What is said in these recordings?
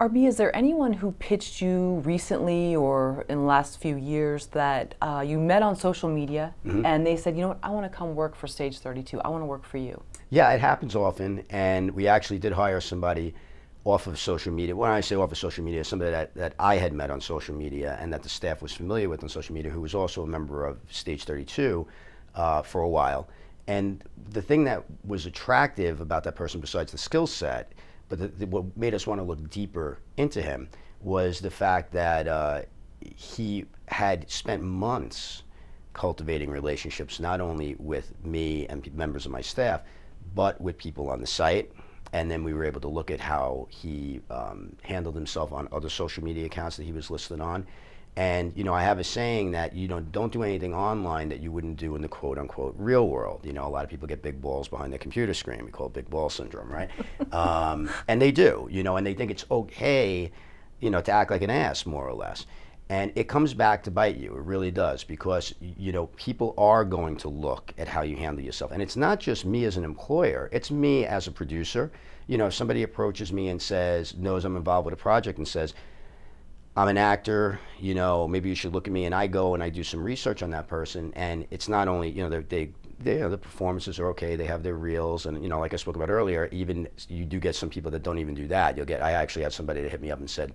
RB, is there anyone who pitched you recently or in the last few years that you met on social media and they said, you know what, I want to come work for Stage 32, I want to work for you? Yeah, it happens often, and we actually did hire somebody off of social media. When I say off of social media, somebody that I had met on social media and that the staff was familiar with on social media, who was also a member of Stage 32 for a while. And the thing that was attractive about that person, besides the skill set, but what made us want to look deeper into him, was the fact that he had spent months cultivating relationships, not only with me and members of my staff, but with people on the site. And then we were able to look at how he handled himself on other social media accounts that he was listed on. And I have a saying that don't do anything online that you wouldn't do in the quote unquote real world. A lot of people get big balls behind their computer screen. We call it big ball syndrome, right? And they do, and they think it's okay, to act like an ass, more or less. And it comes back to bite you. It really does, because people are going to look at how you handle yourself. And it's not just me as an employer, it's me as a producer. If somebody approaches me and knows I'm involved with a project and says, I'm an actor, maybe you should look at me, and I go and I do some research on that person, and it's not only, the performances are okay, they have their reels, and like I spoke about earlier, even you do get some people that don't even do that. I actually had somebody that hit me up and said,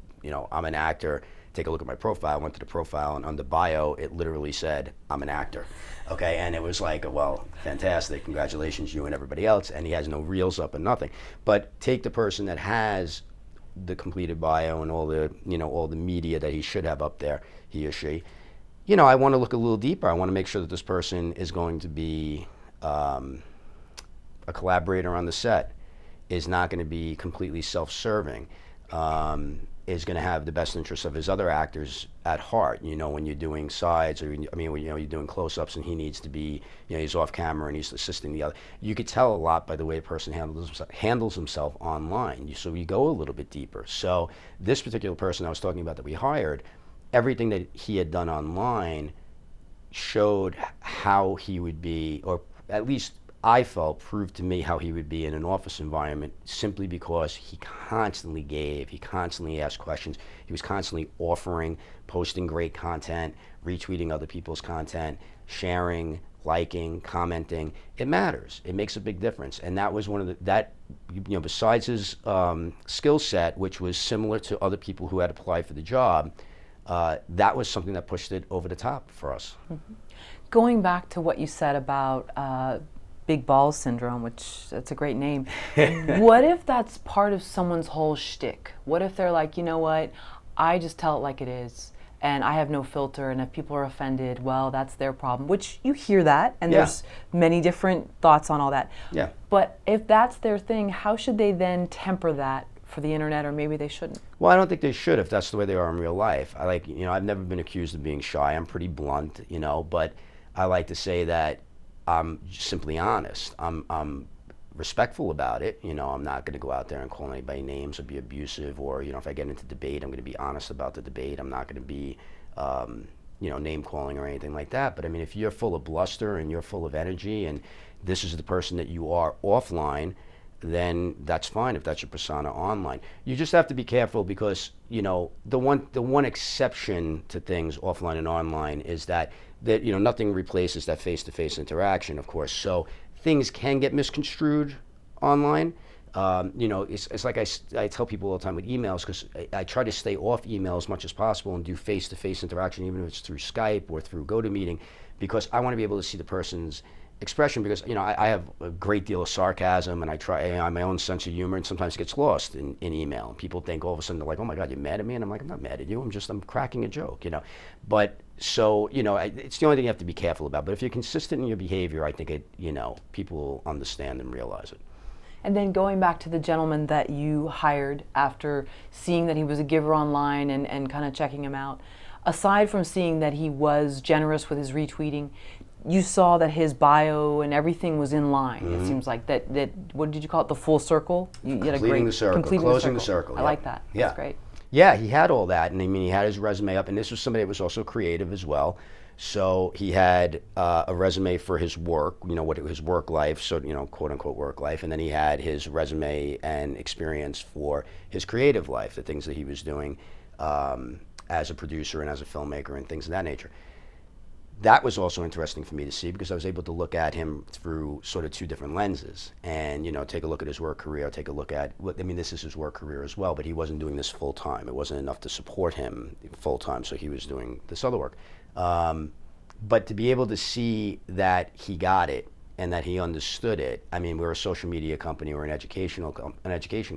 I'm an actor, take a look at my profile. I went to the profile, and on the bio, it literally said, I'm an actor. Okay, and it was like, well, fantastic, congratulations, you and everybody else, and he has no reels up and nothing. But take the person that has the completed bio and all the media that he should have up there, he or she. I want to look a little deeper. I want to make sure that this person is going to be a collaborator on the set, is not going to be completely self-serving, is going to have the best interests of his other actors at heart. When you're doing sides, or when you're doing close-ups and he needs to be, he's off camera and he's assisting the other. You could tell a lot by the way a person handles himself online. So you go a little bit deeper. So this particular person I was talking about that we hired, everything that he had done online showed how he would be, or at least I felt proved to me how he would be in an office environment, simply because he constantly gave, he constantly asked questions, he was constantly offering, posting great content, retweeting other people's content, sharing, liking, commenting. It matters. It makes a big difference. And that was one of besides his skill set, which was similar to other people who had applied for the job, that was something that pushed it over the top for us. Mm-hmm. Going back to what you said about big balls syndrome, which that's a great name. What if that's part of someone's whole shtick? What if they're like, you know what, I just tell it like it is, and I have no filter, and if people are offended, well, that's their problem, which you hear that, and there's many different thoughts on all that. Yeah. But if that's their thing, how should they then temper that for the internet, or maybe they shouldn't? Well, I don't think they should if that's the way they are in real life. I've never been accused of being shy. I'm pretty blunt, but I like to say that I'm simply honest. I'm respectful about it. I'm not going to go out there and call anybody names or be abusive, or if I get into debate, I'm going to be honest about the debate. I'm not going to be name calling or anything like that. But if you're full of bluster and you're full of energy, and this is the person that you are offline, then that's fine if that's your persona online. You just have to be careful, because the one exception to things offline and online is that nothing replaces that face-to-face interaction, of course. So things can get misconstrued online. It's like I tell people all the time with emails, because I try to stay off email as much as possible and do face-to-face interaction, even if it's through Skype or through GoToMeeting, because I want to be able to see the person's expression, because I have a great deal of sarcasm, and I try my own sense of humor, and sometimes it gets lost in email. People think all of a sudden, they're like, oh my God, you're mad at me? And I'm like, I'm not mad at you, I'm cracking a joke, But so, it's the only thing you have to be careful about. But if you're consistent in your behavior, I think people will understand and realize it. And then going back to the gentleman that you hired after seeing that he was a giver online and kind of checking him out, aside from seeing that he was generous with his retweeting, you saw that his bio and everything was in line. Mm-hmm. It seems like that. What did you call it? The full circle. Completing the circle. Closing the circle. I like that. Yeah. That's great. Yeah, he had all that, and he had his resume up, and this was somebody that was also creative as well. So he had a resume for his work, what his work life, so quote unquote work life, and then he had his resume and experience for his creative life, the things that he was doing as a producer and as a filmmaker and things of that nature. That was also interesting for me to see because I was able to look at him through sort of two different lenses and, take a look at his work career, take a look at, this is his work career as well, but he wasn't doing this full time. It wasn't enough to support him full time, so he was doing this other work. But to be able to see that he got it and that he understood it, we're a social media company, we're an education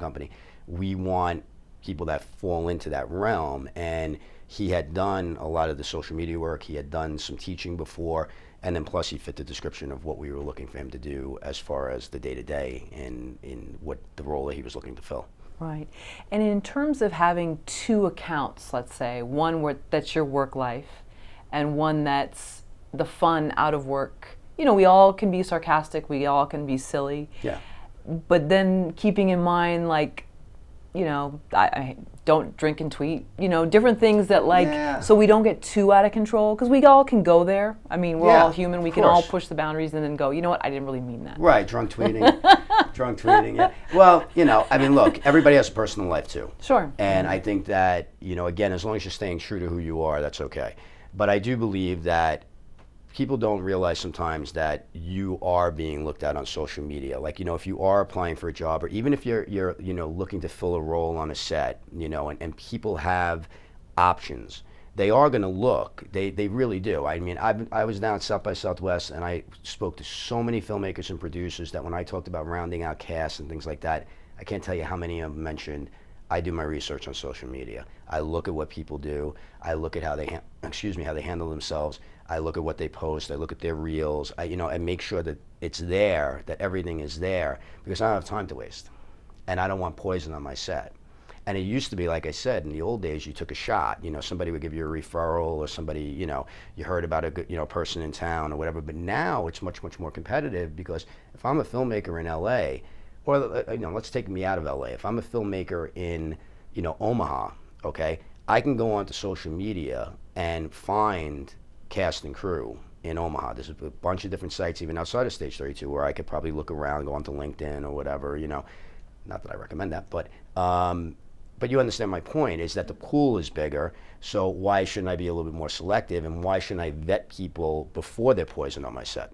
company. We want people that fall into that realm, and he had done a lot of the social media work, he had done some teaching before, and then plus he fit the description of what we were looking for him to do as far as the day-to-day in what the role that he was looking to fill. Right. And in terms of having two accounts, let's say, one that's your work life and one that's the fun out of work, we all can be sarcastic, we all can be silly. Yeah. But then keeping in mind, like, I don't drink and tweet, different things that so we don't get too out of control, because we all can go there. We're all human. We can all push the boundaries and then go, you know what, I didn't really mean that. Right, drunk tweeting. Yeah. Well, look, everybody has a personal life too. Sure. And I think that, again, as long as you're staying true to who you are, that's okay. But I do believe that people don't realize sometimes that you are being looked at on social media. Like, if you are applying for a job, or even if you're looking to fill a role on a set, and people have options, they are going to look. They really do. I was down at South by Southwest, and I spoke to so many filmmakers and producers that when I talked about rounding out casts and things like that, I can't tell you how many of them mentioned, I do my research on social media. I look at what people do. I look at how they handle themselves. I look at what they post. I look at their reels. I make sure that it's there, that everything is there, because I don't have time to waste, and I don't want poison on my set. And it used to be, like I said, in the old days, you took a shot. Somebody would give you a referral, or somebody, you heard about a good, person in town or whatever. But now it's much, much more competitive, because if I'm a filmmaker in LA, or let's take me out of LA. If I'm a filmmaker in, Omaha, okay, I can go onto social media and find cast and crew in Omaha. There's a bunch of different sites, even outside of Stage 32, where I could probably look around, go onto LinkedIn or whatever. Not that I recommend that, but you understand my point, is that the pool is bigger. So why shouldn't I be a little bit more selective, and why shouldn't I vet people before they're poisoned on my set?